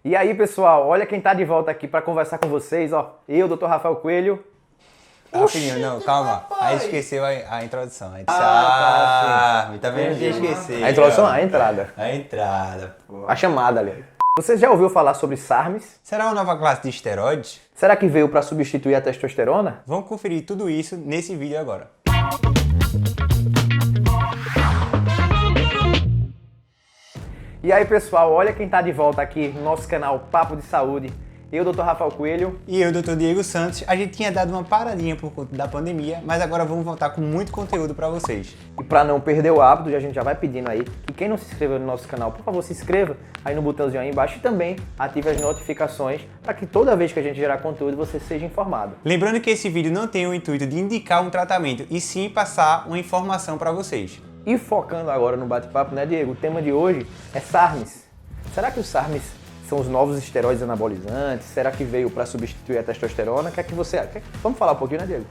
E aí, pessoal, olha quem tá de volta aqui para conversar com vocês, ó. Eu, Dr. Rafael Coelho. Rafinho, não, calma. Aí esqueceu a introdução. Aí disse, tá vendo? Já esqueci. A introdução, a entrada. A entrada, pô. A chamada ali. Você já ouviu falar sobre SARMs? Será uma nova classe de esteroides? Será que veio para substituir a testosterona? Vamos conferir tudo isso nesse vídeo agora. E aí, pessoal, olha quem tá de volta aqui no nosso canal Papo de Saúde. Eu, Dr. Rafael Coelho. E eu, Dr. Diego Santos. A gente tinha dado uma paradinha por conta da pandemia, mas agora vamos voltar com muito conteúdo para vocês. E para não perder o hábito, a gente já vai pedindo aí que quem não se inscreveu no nosso canal, por favor, se inscreva aí no botãozinho aí embaixo e também ative as notificações para que toda vez que a gente gerar conteúdo você seja informado. Lembrando que esse vídeo não tem o intuito de indicar um tratamento, e sim passar uma informação para vocês. E focando agora no bate-papo, né, Diego? O tema de hoje é SARMs. Será que os SARMs são os novos esteroides anabolizantes? Será que veio para substituir a testosterona? O que é que você acha? Vamos falar um pouquinho, né, Diego?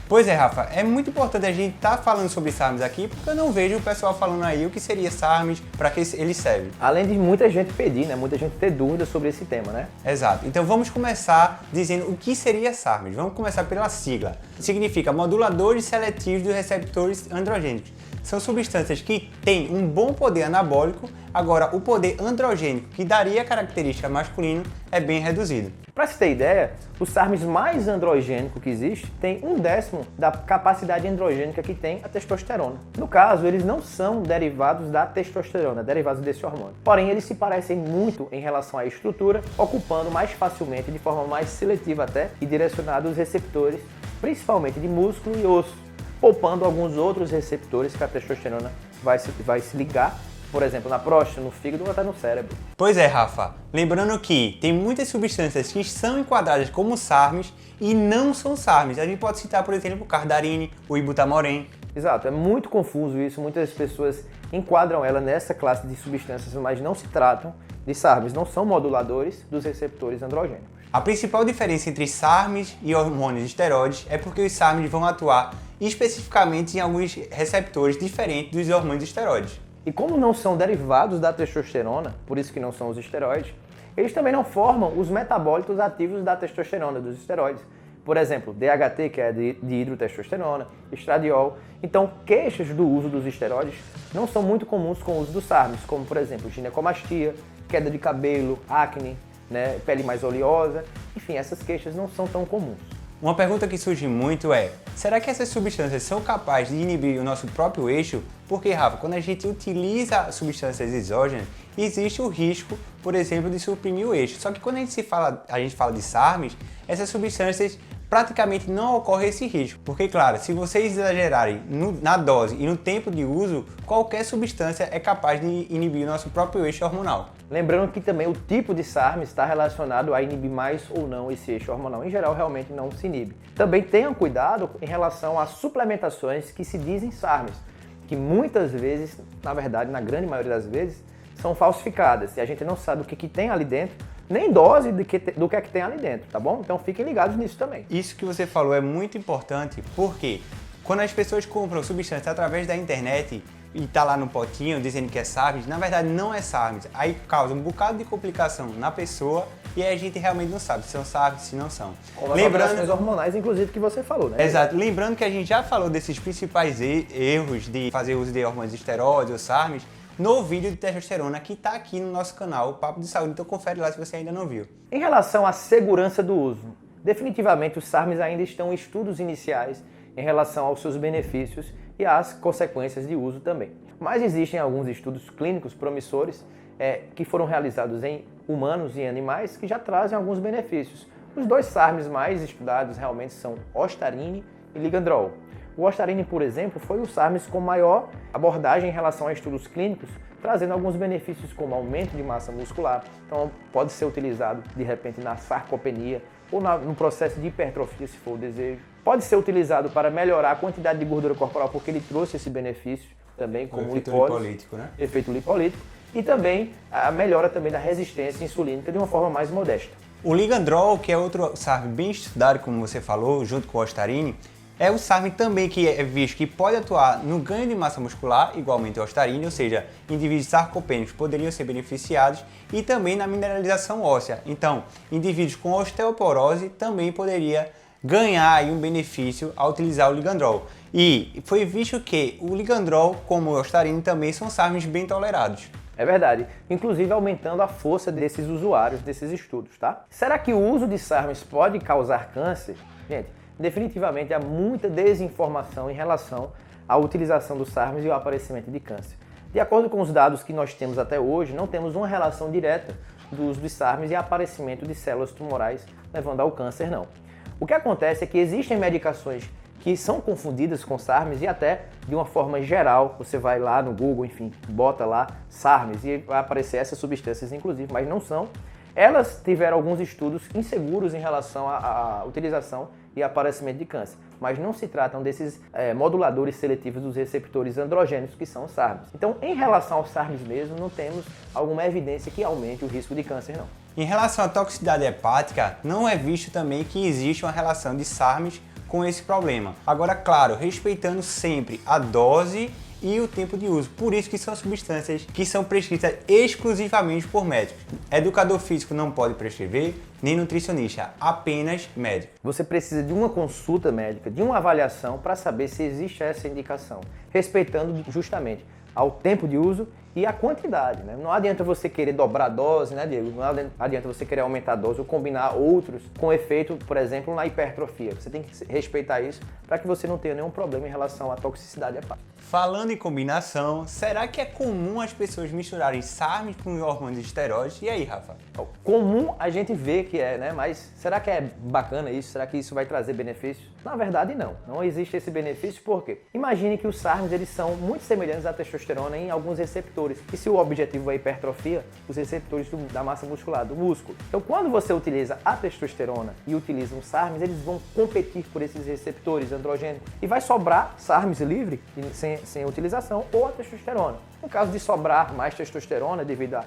Pois é, Rafa, é muito importante a gente estar falando sobre SARMs aqui, porque eu não vejo o pessoal falando aí o que seria SARMs, para que eles servem. Além de muita gente pedir, né? Muita gente ter dúvidas sobre esse tema, né? Exato. Então vamos começar dizendo o que seria SARMs. Vamos começar pela sigla. Significa moduladores seletivos dos receptores androgênicos. São substâncias que têm um bom poder anabólico, agora o poder androgênico, que daria a característica masculina, é bem reduzido. Para se ter ideia, o SARMs mais androgênico que existe tem 1/10 da capacidade androgênica que tem a testosterona. No caso, eles não são derivados da testosterona, derivados desse hormônio. Porém, eles se parecem muito em relação à estrutura, ocupando mais facilmente, de forma mais seletiva até, e direcionado os receptores, principalmente de músculo e osso, poupando alguns outros receptores que a testosterona vai se ligar, por exemplo, na próstata, no fígado ou até no cérebro. Pois é, Rafa. Lembrando que tem muitas substâncias que são enquadradas como SARMs e não são SARMs. A gente pode citar, por exemplo, o cardarine, o ibutamoren. Exato, é muito confuso isso. Muitas pessoas enquadram ela nessa classe de substâncias, mas não se tratam de SARMs, não são moduladores dos receptores androgênicos. A principal diferença entre SARMs e hormônios esteroides é porque os SARMs vão atuar especificamente em alguns receptores diferentes dos hormônios esteroides. E como não são derivados da testosterona, por isso que não são os esteroides, eles também não formam os metabólitos ativos da testosterona, dos esteroides. Por exemplo, DHT, que é de hidrotestosterona, estradiol. Então, queixas do uso dos esteroides não são muito comuns com o uso dos SARMs, como, por exemplo, ginecomastia, queda de cabelo, acne, né, pele mais oleosa. Enfim, essas queixas não são tão comuns. Uma pergunta que surge muito é, será que essas substâncias são capazes de inibir o nosso próprio eixo? Porque, Rafa, quando a gente utiliza substâncias exógenas, existe o risco, por exemplo, de suprimir o eixo. Só que quando a gente fala de SARMs, essas substâncias praticamente não ocorre esse risco. Porque, claro, se vocês exagerarem na dose e no tempo de uso, qualquer substância é capaz de inibir o nosso próprio eixo hormonal. Lembrando que também o tipo de SARM está relacionado a inibir mais ou não esse eixo hormonal. Em geral, realmente não se inibe. Também tenham cuidado em relação às suplementações que se dizem SARMs, que muitas vezes, na verdade, na grande maioria das vezes, são falsificadas. E a gente não sabe o que tem ali dentro, nem dose do que é que tem ali dentro, tá bom? Então fiquem ligados nisso também. Isso que você falou é muito importante, porque quando as pessoas compram substâncias através da internet e tá lá no potinho dizendo que é SARMs, na verdade não é SARMs. Aí causa um bocado de complicação na pessoa e aí a gente realmente não sabe se são SARMs, se não são. Como as alterações hormonais, inclusive, que você falou, né? Exato. Lembrando que a gente já falou desses principais erros de fazer uso de hormônios esteroides ou SARMs no vídeo de testosterona que está aqui no nosso canal, o Papo de Saúde, então confere lá se você ainda não viu. Em relação à segurança do uso, definitivamente os SARMs ainda estão em estudos iniciais em relação aos seus benefícios e às consequências de uso também. Mas existem alguns estudos clínicos promissores que foram realizados em humanos e animais que já trazem alguns benefícios. Os dois SARMs mais estudados realmente são ostarine e ligandrol. O ostarine, por exemplo, foi o SARMs com maior abordagem em relação a estudos clínicos, trazendo alguns benefícios como aumento de massa muscular. Então pode ser utilizado de repente na sarcopenia ou no processo de hipertrofia, se for o desejo. Pode ser utilizado para melhorar a quantidade de gordura corporal, porque ele trouxe esse benefício também, como o efeito lipolítico, né? Efeito lipolítico. E também a melhora também da resistência insulínica de uma forma mais modesta. O ligandrol, que é outro SARM bem estudado, como você falou, junto com o ostarine, É o SARM também que é visto que pode atuar no ganho de massa muscular, igualmente ao Ostarine, ou seja, indivíduos sarcopênicos poderiam ser beneficiados, e também na mineralização óssea. Então, indivíduos com osteoporose também poderia ganhar aí um benefício ao utilizar o ligandrol. E foi visto que o ligandrol, como o Ostarine, também são SARMs bem tolerados. É verdade, inclusive aumentando a força desses usuários, desses estudos, tá? Será que o uso de SARMs pode causar câncer? Gente, definitivamente há muita desinformação em relação à utilização dos SARMs e ao aparecimento de câncer. De acordo com os dados que nós temos até hoje, não temos uma relação direta do uso de SARMs e aparecimento de células tumorais levando ao câncer, não. O que acontece é que existem medicações que são confundidas com SARMs e até de uma forma geral, você vai lá no Google, enfim, bota lá SARMs e vai aparecer essas substâncias inclusive, mas não são. Elas tiveram alguns estudos inseguros em relação à utilização e aparecimento de câncer, mas não se tratam desses moduladores seletivos dos receptores androgênicos que são os SARMs. Então, em relação aos SARMs mesmo, não temos alguma evidência que aumente o risco de câncer, não. Em relação à toxicidade hepática, não é visto também que existe uma relação de SARMs com esse problema. Agora, claro, respeitando sempre a dose e o tempo de uso. Por isso que são substâncias que são prescritas exclusivamente por médicos. Educador físico não pode prescrever, nem nutricionista, apenas médico. Você precisa de uma consulta médica, de uma avaliação para saber se existe essa indicação, respeitando justamente ao tempo de uso e a quantidade, né? Não adianta você querer dobrar a dose, né, Diego? Não adianta você querer aumentar a dose ou combinar outros com efeito, por exemplo, na hipertrofia. Você tem que respeitar isso para que você não tenha nenhum problema em relação à toxicidade hepática. Falando em combinação, será que é comum as pessoas misturarem SARMs com hormônios de esteroides? E aí, Rafa? Comum a gente vê que é, né? Mas será que é bacana isso? Será que isso vai trazer benefícios? Na verdade, não. Não existe esse benefício, por quê? Imagine que os SARMs eles são muito semelhantes à testosterona em alguns receptores. E se o objetivo é hipertrofia, os receptores da massa muscular, do músculo. Então, quando você utiliza a testosterona e utiliza os SARMs, eles vão competir por esses receptores androgênicos. E vai sobrar SARMs livre, sem utilização, ou a testosterona. No caso de sobrar mais testosterona devido à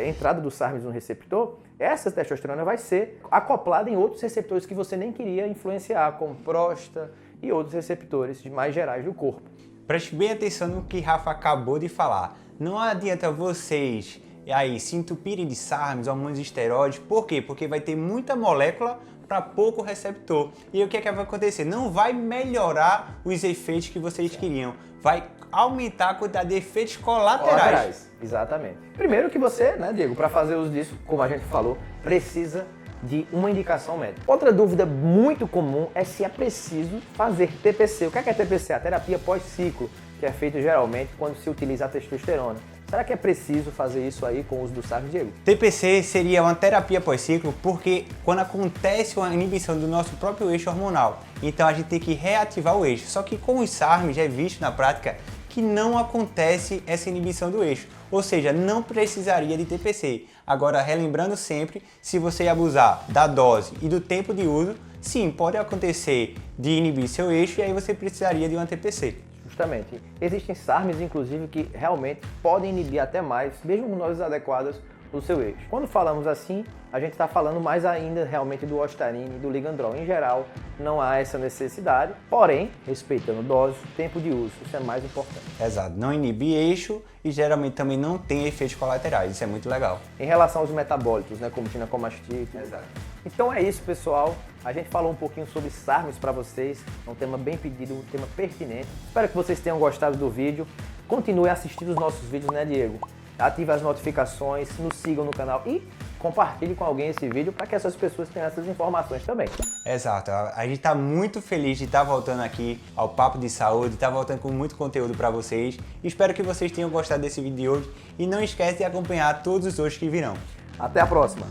entrada dos SARMs no receptor, essa testosterona vai ser acoplada em outros receptores que você nem queria influenciar, como próstata e outros receptores mais gerais do corpo. Preste bem atenção no que Rafa acabou de falar. Não adianta vocês aí se entupirem de SARMs, hormônios de esteroides. Por quê? Porque vai ter muita molécula para pouco receptor. E o que é que vai acontecer? Não vai melhorar os efeitos que vocês queriam. Vai aumentar a quantidade de efeitos colaterais. Exatamente. Primeiro que você, né, Diego, para fazer uso disso, como a gente falou, precisa de uma indicação médica. Outra dúvida muito comum é se é preciso fazer TPC. O que é TPC? A terapia pós-ciclo, que é feita geralmente quando se utiliza a testosterona. Será que é preciso fazer isso aí com o uso do SARMs, Diego? TPC seria uma terapia pós-ciclo porque quando acontece uma inibição do nosso próprio eixo hormonal, então a gente tem que reativar o eixo. Só que com os SARMs já é visto na prática que não acontece essa inibição do eixo, ou seja, não precisaria de TPC. Agora, relembrando sempre, se você abusar da dose e do tempo de uso, sim, pode acontecer de inibir seu eixo e aí você precisaria de uma TPC. Justamente. Existem SARMs, inclusive, que realmente podem inibir até mais, mesmo com doses adequadas, do seu eixo. Quando falamos assim, a gente está falando mais ainda realmente do Ostarine e do ligandrol. Em geral, não há essa necessidade, porém, respeitando dose, tempo de uso, isso é mais importante. Exato, não inibir eixo e geralmente também não tem efeitos colaterais, isso é muito legal. Em relação aos metabólitos, né, como ginecomastite. Exato. Então é isso, pessoal. A gente falou um pouquinho sobre SARMs para vocês, é um tema bem pedido, um tema pertinente. Espero que vocês tenham gostado do vídeo. Continue assistindo os nossos vídeos, né, Diego? Ative as notificações, nos sigam no canal e compartilhe com alguém esse vídeo para que essas pessoas tenham essas informações também. Exato, a gente está muito feliz de estar voltando aqui ao Papo de Saúde, estar voltando com muito conteúdo para vocês. Espero que vocês tenham gostado desse vídeo de hoje e não esquece de acompanhar todos os outros que virão. Até a próxima!